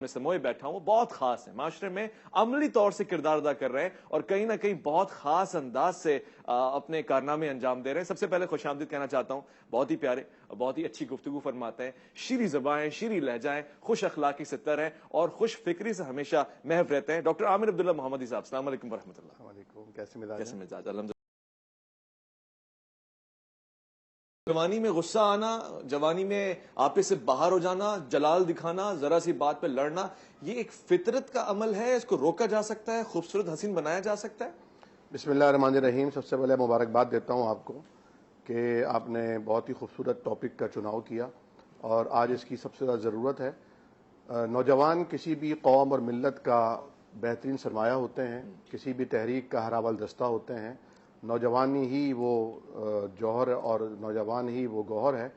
میں سموئے بیٹھا ہوں وہ بہت خاص ہے، معاشرے میں عملی طور سے کردار ادا کر رہے ہیں اور کہیں نہ کہیں بہت خاص انداز سے اپنے کارنامے انجام دے رہے ہیں۔ سب سے پہلے خوش آمدید کہنا چاہتا ہوں، بہت ہی پیارے، بہت ہی اچھی گفتگو فرماتے ہیں، شیریں زبانیں، شیریں لہجائیں، خوش اخلاقی سے تر ہیں اور خوش فکری سے ہمیشہ محو رہتے ہیں۔ ڈاکٹر عامر عبداللہ محمدی صاحب، السلام علیکم ورحمۃ اللہ۔ السلام علیکم، کیسے مزاج؟ الحمد جوانی میں غصہ آنا، جوانی میں آپے سے باہر ہو جانا، جلال دکھانا، ذرا سی بات پہ لڑنا، یہ ایک فطرت کا عمل ہے، اس کو روکا جا سکتا ہے، خوبصورت حسین بنایا جا سکتا ہے؟ بسم اللہ الرحمن الرحیم۔ سب سے پہلے مبارکباد دیتا ہوں آپ کو کہ آپ نے بہت ہی خوبصورت ٹاپک کا چناؤ کیا اور آج اس کی سب سے زیادہ ضرورت ہے۔ نوجوان کسی بھی قوم اور ملت کا بہترین سرمایہ ہوتے ہیں، کسی بھی تحریک کا ہراول دستہ ہوتے ہیں۔ نوجوانی ہی وہ جوہر اور نوجوان ہی وہ گوہر ہے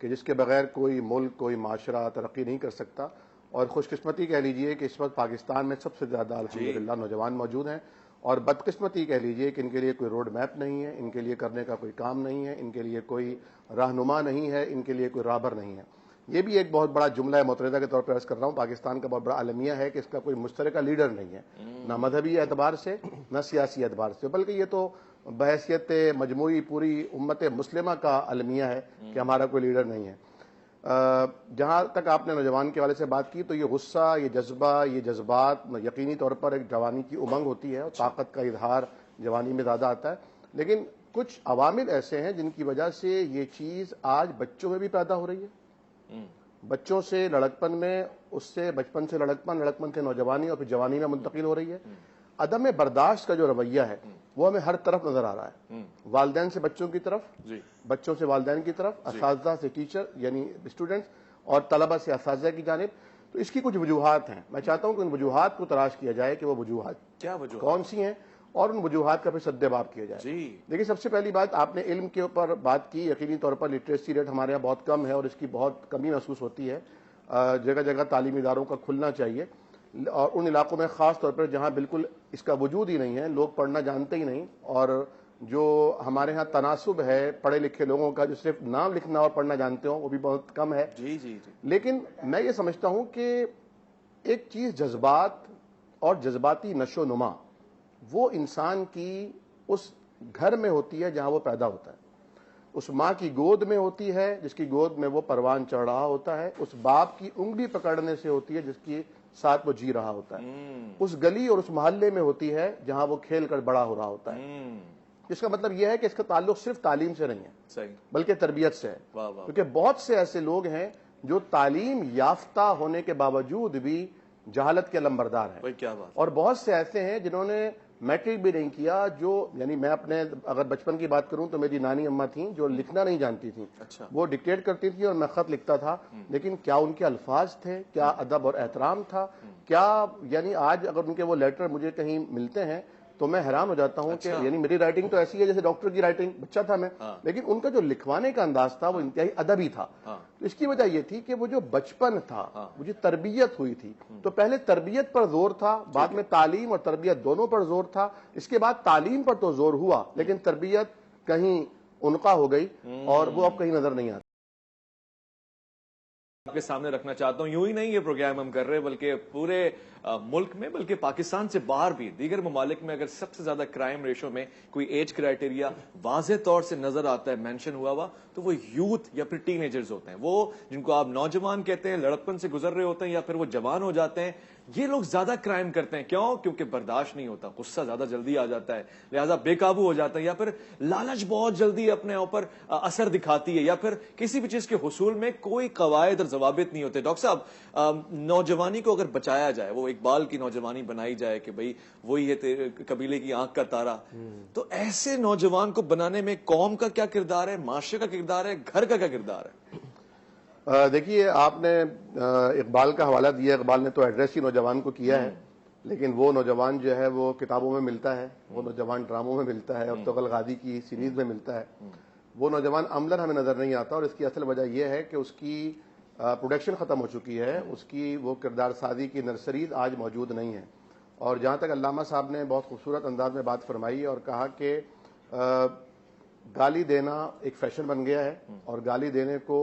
کہ جس کے بغیر کوئی ملک، کوئی معاشرہ ترقی نہیں کر سکتا۔ اور خوش قسمتی کہہ لیجئے کہ اس وقت پاکستان میں سب سے زیادہ الحمدللہ نوجوان موجود ہیں، اور بدقسمتی کہہ لیجئے کہ ان کے لیے کوئی روڈ میپ نہیں ہے، ان کے لیے کرنے کا کوئی کام نہیں ہے، ان کے لیے کوئی رہنما نہیں ہے، ان کے لیے کوئی راہبر نہیں ہے۔ یہ بھی ایک بہت بڑا جملہ متحدہ کے طور پر عرض کر رہا ہوں، پاکستان کا بہت بڑا المیہ ہے کہ اس کا کوئی مشترکہ لیڈر نہیں ہے، نہ مذہبی اعتبار سے نہ سیاسی اعتبار سے، بلکہ یہ تو بحیثیت مجموعی پوری امت مسلمہ کا المیہ ہے کہ ہمارا کوئی لیڈر نہیں ہے۔ جہاں تک آپ نے نوجوان کے حوالے سے بات کی تو یہ غصہ، یہ جذبہ، یہ جذبات یقینی طور پر ایک جوانی کی امنگ ہوتی ہے اور طاقت کا اظہار جوانی میں زیادہ آتا ہے، لیکن کچھ عوامل ایسے ہیں جن کی وجہ سے یہ چیز آج بچوں میں بھی پیدا ہو رہی ہے۔ بچوں سے لڑکپن میں، اس سے بچپن سے لڑکپن سے نوجوانی اور پھر جوانی میں منتقل ہو رہی ہے۔ عدم برداشت کا جو رویہ ہے وہ ہمیں ہر طرف نظر آ رہا ہے، والدین سے بچوں کی طرف، بچوں سے والدین کی طرف، اساتذہ سے ٹیچر یعنی اسٹوڈنٹس، اور طلبہ سے اساتذہ کی جانب۔ تو اس کی کچھ وجوہات ہیں، میں چاہتا ہوں کہ ان وجوہات کو تلاش کیا جائے کہ وہ وجوہات کون سی ہیں اور ان وجوہات کا پھر سدباب کیا جائے۔ دیکھیے، سب سے پہلی بات، آپ نے علم کے اوپر بات کی۔ یقینی طور پر لٹریسی ریٹ ہمارے یہاں بہت کم ہے اور اس کی بہت کمی محسوس ہوتی ہے۔ جگہ جگہ تعلیمی اداروں کا کھلنا چاہیے، اور ان علاقوں میں خاص طور پر جہاں بالکل اس کا وجود ہی نہیں ہے، لوگ پڑھنا جانتے ہی نہیں، اور جو ہمارے ہاں تناسب ہے پڑھے لکھے لوگوں کا جو صرف نام لکھنا اور پڑھنا جانتے ہوں، وہ بھی بہت کم ہے۔ لیکن میں یہ سمجھتا ہوں کہ ایک چیز جذبات اور جذباتی نشو و نما وہ انسان کی اس گھر میں ہوتی ہے جہاں وہ پیدا ہوتا ہے، اس ماں کی گود میں ہوتی ہے جس کی گود میں وہ پروان چڑھ رہا ہوتا ہے، اس باپ کی انگلی پکڑنے سے ہوتی ہے جس کی ساتھ وہ جی رہا ہوتا ہے، اس گلی اور اس محلے میں ہوتی ہے جہاں وہ کھیل کر بڑا ہو رہا ہوتا ہے۔ اس کا مطلب یہ ہے کہ اس کا تعلق صرف تعلیم سے نہیں ہے بلکہ تربیت سے ہے، کیونکہ بہت سے ایسے لوگ ہیں جو تعلیم یافتہ ہونے کے باوجود بھی جہالت کے لمبردار ہیں، اور بہت سے ایسے ہیں جنہوں نے میٹرک بھی نہیں کیا، جو یعنی میں اپنے اگر بچپن کی بات کروں تو میری نانی اماں تھیں جو لکھنا نہیں جانتی تھیں، وہ ڈکٹیٹ کرتی تھی اور میں خط لکھتا تھا، لیکن کیا ان کے الفاظ تھے، کیا ادب اور احترام تھا، کیا یعنی آج اگر ان کے وہ لیٹر مجھے کہیں ملتے ہیں تو میں حیران ہو جاتا ہوں کہ یعنی میری رائٹنگ تو ایسی ہے جیسے ڈاکٹر کی رائٹنگ، بچہ تھا میں، لیکن ان کا جو لکھوانے کا انداز تھا وہ انتہائی ادبی تھا۔ تو اس کی وجہ یہ تھی کہ وہ جو بچپن تھا، وہ جو تربیت ہوئی تھی، تو پہلے تربیت پر زور تھا، بعد میں تعلیم اور تربیت دونوں پر زور تھا، اس کے بعد تعلیم پر تو زور ہوا لیکن تربیت کہیں انقا ہو گئی اور وہ اب کہیں نظر نہیں آتی۔ آپ کے سامنے رکھنا چاہتا ہوں، یوں ہی نہیں یہ پروگرام ہم کر رہے بلکہ پورے ملک میں، بلکہ پاکستان سے باہر بھی دیگر ممالک میں اگر سب سے زیادہ کرائم ریشو میں کوئی ایج کرائٹیریا واضح طور سے نظر آتا ہے، مینشن ہوا ہوا، تو وہ یوتھ یا پھر ٹین ایجرز ہوتے ہیں، وہ جن کو آپ نوجوان کہتے ہیں، لڑکپن سے گزر رہے ہوتے ہیں یا پھر وہ جوان ہو جاتے ہیں۔ یہ لوگ زیادہ کرائم کرتے ہیں، کیوں؟ کیونکہ برداشت نہیں ہوتا، غصہ زیادہ جلدی آ جاتا ہے، لہذا بے قابو ہو جاتا ہے، یا پھر لالچ بہت جلدی اپنے اوپر اثر دکھاتی ہے، یا پھر کسی بھی چیز کے حصول میں کوئی قواعد اور ضوابط نہیں ہوتے۔ ڈاکٹر صاحب، نوجوانی کو اگر بچایا جائے، وہ اقبال کی نوجوانی بنائی جائے کہ بھئی وہی ہے قبیلے کی آنکھ کا تارا، تو ایسے نوجوان کو بنانے میں قوم کا کیا کردار ہے، معاشرے کا کردار ہے، گھر کا کیا کردار ہے؟ دیکھیے، آپ نے اقبال کا حوالہ دیا، اقبال نے تو ایڈریس ہی نوجوان کو کیا ہے، لیکن وہ نوجوان جو ہے وہ کتابوں میں ملتا ہے، وہ نوجوان ڈراموں میں ملتا ہے، ارطغرل غازی کی سیریز میں ملتا ہے، وہ نوجوان عملاً ہمیں نظر نہیں آتا، اور اس کی اصل وجہ یہ ہے کہ اس کی پروڈکشن ختم ہو چکی ہے، اس کی وہ کردار سازی کی نرسریز آج موجود نہیں ہے۔ اور جہاں تک علامہ صاحب نے بہت خوبصورت انداز میں بات فرمائی اور کہا کہ گالی دینا ایک فیشن بن گیا ہے، اور گالی دینے کو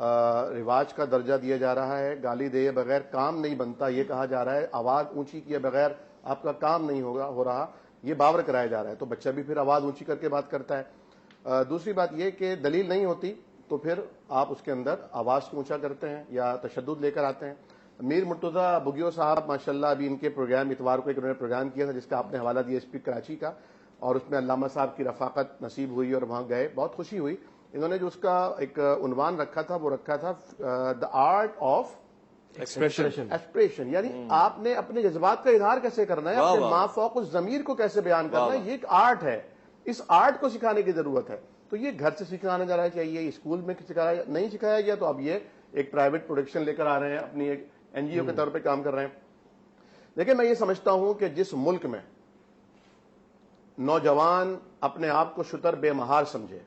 رواج کا درجہ دیا جا رہا ہے. گالی دے بغیر کام نہیں بنتا یہ کہا جا رہا ہے. آواز اونچی کیے بغیر آپ کا کام نہیں ہو رہا یہ باور کرایا جا رہا ہے. تو بچہ بھی پھر آواز اونچی کر کے بات کرتا ہے. دوسری بات یہ کہ دلیل نہیں ہوتی تو پھر آپ اس کے اندر آواز کو اونچا کرتے ہیں یا تشدد لے کر آتے ہیں. میر مرتضیٰ بگیو صاحب ماشاءاللہ ابھی ان کے پروگرام اتوار کو ایک انہوں نے پروگرام کیا تھا جس کا آپ نے حوالہ دیا SP کراچی کا, اور اس میں علامہ صاحب کی رفاقت نصیب ہوئی اور وہاں گئے, بہت خوشی ہوئی. انہوں نے جو اس کا ایک عنوان رکھا تھا وہ رکھا تھا دا آرٹ آف ایکسپریشن, یعنی آپ نے اپنے جذبات کا اظہار کیسے کرنا ہے, اپنے ما فوق الضمیر کو کیسے بیان کرنا ہے, یہ ایک آرٹ ہے. اس آرٹ کو سکھانے کی ضرورت ہے. تو یہ گھر سے سکھانا جا رہا ہے چاہیے, اسکول میں نہیں سکھایا گیا تو اب یہ ایک پرائیویٹ پروڈکشن لے کر آ رہے ہیں, اپنی ایک NGO کے طور پہ کام کر رہے ہیں. لیکن میں یہ سمجھتا ہوں کہ جس ملک میں نوجوان اپنے آپ کو شتر بے مہار سمجھے,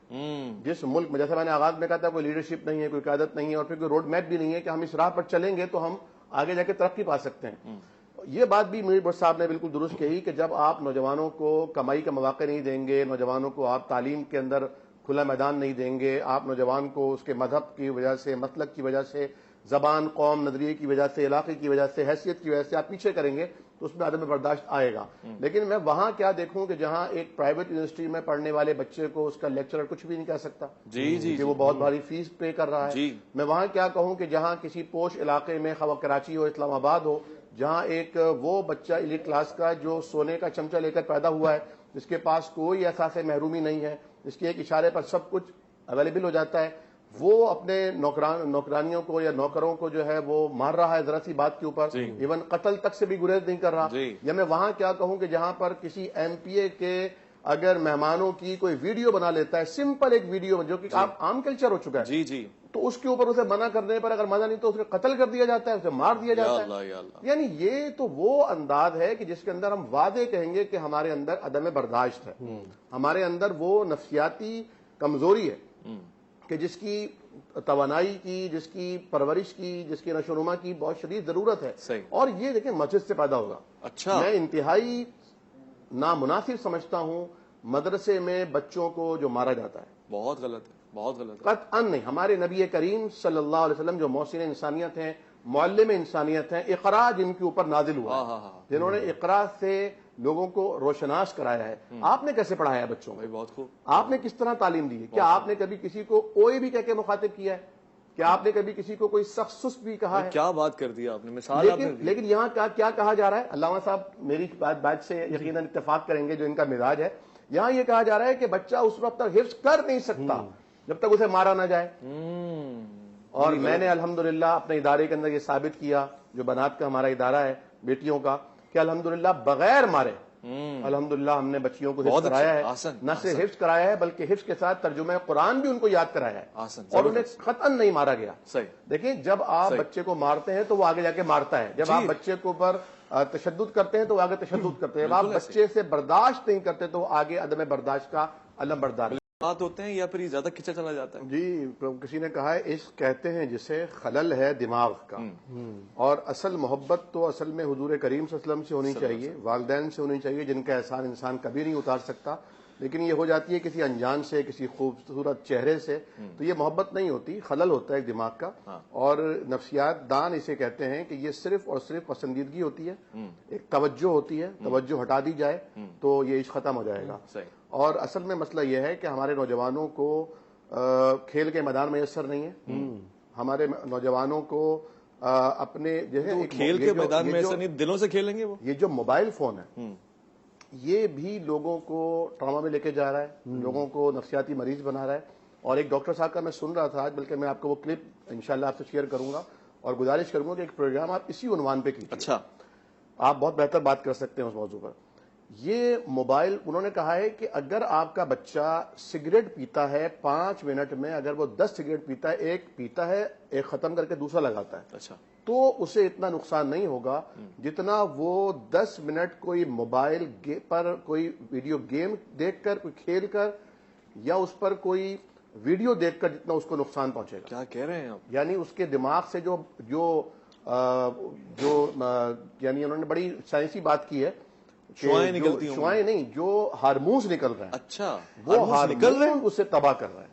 جس ملک میں جیسے میں نے آغاز میں کہا تھا کوئی لیڈرشپ نہیں ہے, کوئی قیادت نہیں ہے, اور پھر کوئی روڈ میپ بھی نہیں ہے کہ ہم اس راہ پر چلیں گے تو ہم آگے جا کے ترقی پا سکتے ہیں. یہ بات بھی میر بٹ صاحب نے بالکل درست کہی کہ جب آپ نوجوانوں کو کمائی کا مواقع نہیں دیں گے, نوجوانوں کو آپ تعلیم کے اندر کھلا میدان نہیں دیں گے, آپ نوجوان کو اس کے مذہب کی وجہ سے, مسلک کی وجہ سے, زبان, قوم, نظریے کی وجہ سے, علاقے کی وجہ سے, حیثیت کی وجہ سے آپ پیچھے کریں گے تو اس میں عدم برداشت آئے گا. لیکن میں وہاں کیا دیکھوں کہ جہاں ایک پرائیویٹ یونیورسٹی میں پڑھنے والے بچے کو اس کا لیکچرر کچھ بھی نہیں کہہ سکتا کہ وہ بہت بھاری فیس پے کر رہا ہے. میں وہاں کیا کہوں کہ جہاں کسی پوش علاقے میں, خواہ کراچی ہو, اسلام آباد ہو, جہاں ایک وہ بچہ ایلیٹ کلاس کا جو سونے کا چمچہ لے کر پیدا ہوا ہے, جس کے پاس کوئی احساس محرومی نہیں ہے, جس کے ایک اشارے پر سب کچھ اویلیبل ہو جاتا ہے, وہ اپنے نوکرانیوں کو یا نوکروں کو جو ہے وہ مار رہا ہے ذرا سی بات کے اوپر, ایون قتل تک سے بھی گریز نہیں کر رہا. یا میں وہاں کیا کہوں کہ جہاں پر کسی MPA کے اگر مہمانوں کی کوئی ویڈیو بنا لیتا ہے, سمپل ایک ویڈیو جو کہ عام کلچر ہو چکا ہے, تو اس کے اوپر اسے منع کرنے پر اگر منع نہیں تو اسے قتل کر دیا جاتا ہے, اسے مار دیا جاتا ہے. یعنی یہ تو وہ انداز ہے کہ جس کے اندر ہم واضح کہیں گے کہ ہمارے اندر عدم برداشت ہے, ہمارے اندر وہ نفسیاتی کمزوری ہے کہ جس کی توانائی کی, جس کی پرورش کی, جس کی نشو و نما کی بہت شدید ضرورت ہے. اور یہ دیکھیں مسجد سے پیدا ہوگا. میں انتہائی نامناسب سمجھتا ہوں مدرسے میں بچوں کو جو مارا جاتا ہے, بہت غلط ہے, بہت غلط ہے. قطعاً نہیں. ہمارے نبی کریم صلی اللہ علیہ وسلم جو محسن انسانیت ہیں, معلم انسانیت ہیں, اقرا جن کے اوپر نازل ہوا, جنہوں نے اقرا سے لوگوں کو روشناس کرایا ہے, آپ نے کیسے پڑھایا ہے بچوں کو؟ بہت خوب. آپ نے کس طرح تعلیم دی ہے؟ کیا آپ نے کبھی کسی کو اوئے بھی کہہ کے مخاطب کیا ہے؟ کیا آپ نے کبھی کسی کو کوئی سخت سست بھی کہا ہے؟ کیا بات کر دیا آپ نے, مثال آپ نے دی. لیکن یہاں کیا کہا جا رہا ہے؟ علامہ صاحب میری بات سے یقیناً اتفاق کریں گے جو ان کا مزاج ہے. یہاں یہ کہا جا رہا ہے کہ بچہ اس وقت تک حفظ کر نہیں سکتا جب تک اسے مارا نہ جائے. اور میں نے الحمدللہ اپنے ادارے کے اندر یہ ثابت کیا, جو بنات کا ہمارا ادارہ ہے بیٹیوں کا, کہ الحمدللہ بغیر مارے الحمدللہ ہم نے بچیوں کو حفظ کرایا ہے. نہ صرف حفظ کرایا ہے بلکہ حفظ کے ساتھ ترجمہ قرآن بھی ان کو یاد کرایا ہے, اور انہیں قطعاً نہیں مارا گیا. دیکھیں جب آپ بچے کو مارتے ہیں تو وہ آگے جا کے مارتا ہے, جب آپ بچے کے اوپر تشدد کرتے ہیں تو وہ آگے تشدد کرتے ہیں, جب آپ بچے سے برداشت نہیں کرتے تو وہ آگے عدم برداشت کا علم بردار ہوتے ہیں, یا پھر یہ زیادہ کھچا چلا جاتا ہے. جی کسی نے کہا ہے عشق کہتے ہیں جسے خلل ہے دماغ کا, اور اصل محبت تو اصل میں حضور کریم صلی اللہ علیہ وسلم سے ہونی چاہیے, والدین سے ہونی چاہیے, جن کا احسان انسان کبھی نہیں اتار سکتا. لیکن یہ ہو جاتی ہے کسی انجان سے, کسی خوبصورت چہرے سے, تو یہ محبت نہیں ہوتی, خلل ہوتا ہے ایک دماغ کا. اور نفسیات دان اسے کہتے ہیں کہ یہ صرف اور صرف پسندیدگی ہوتی ہے, ایک توجہ ہوتی ہے, توجہ ہٹا دی جائے تو یہ عشق ختم ہو جائے گا. اور اصل میں مسئلہ یہ ہے کہ ہمارے نوجوانوں کو کھیل کے میدان میسر نہیں ہے, ہمارے نوجوانوں کو اپنے کھیل کے میدان میں ایسا نہیں, دلوں سے کھیلیں گے وہ. یہ جو موبائل فون ہے یہ بھی لوگوں کو ٹراما میں لے کے جا رہا ہے, لوگوں کو نفسیاتی مریض بنا رہا ہے. اور ایک ڈاکٹر صاحب کا میں سن رہا تھا آج, بلکہ میں آپ کو وہ کلپ انشاءاللہ آپ سے شیئر کروں گا, اور گزارش کروں گا کہ ایک پروگرام آپ اسی عنوان پہ کیجیے. اچھا, آپ بہت بہتر بات کر سکتے ہیں اس موضوع پر. یہ موبائل, انہوں نے کہا ہے کہ اگر آپ کا بچہ سگریٹ پیتا ہے 5 منٹ میں, اگر وہ 10 سگریٹ پیتا ہے, ایک پیتا ہے, ایک ختم کر کے دوسرا لگاتا ہے, اچھا, تو اسے اتنا نقصان نہیں ہوگا جتنا وہ 10 منٹ کوئی موبائل پر کوئی ویڈیو گیم دیکھ کر, کوئی کھیل کر, یا اس پر کوئی ویڈیو دیکھ کر جتنا اس کو نقصان پہنچے گا. کیا کہہ رہے ہیں آپ؟ یعنی اس کے دماغ سے جو یعنی انہوں نے بڑی سائنسی بات کی ہے, شعائیں نکلتی ہیں, شعائیں نہیں, جو ہارمونز نکل رہے ہیں, اچھا, وہ ہارمون اسے تباہ کر رہے ہیں.